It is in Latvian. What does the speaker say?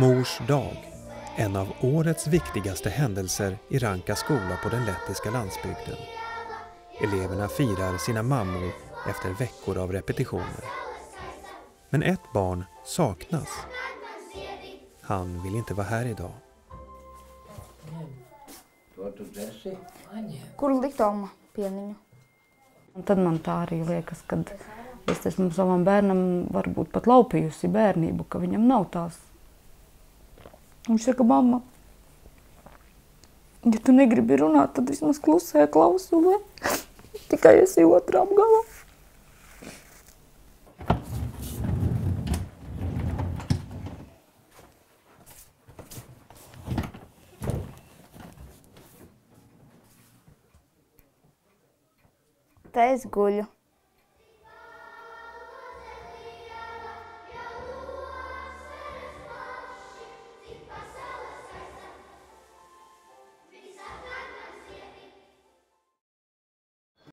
Mors dag, en av årets viktigaste händelser i Ranka skola på den lettiska landsbygden. Eleverna firar sina mammor efter veckor av repetitioner. Men ett barn saknas. Han vill inte vara här idag. Kur likt Alma pieniņu? Un tad man tā arī liekas, ka es esmu savam bērnam varbūt pat laupījusi bērnību, ka viņam nav tās. Viņš saka, mamma, ja tu negribi runāt, tad vismaz klusē klausu, vai? Tikai esi otrām galā. Te es guļu.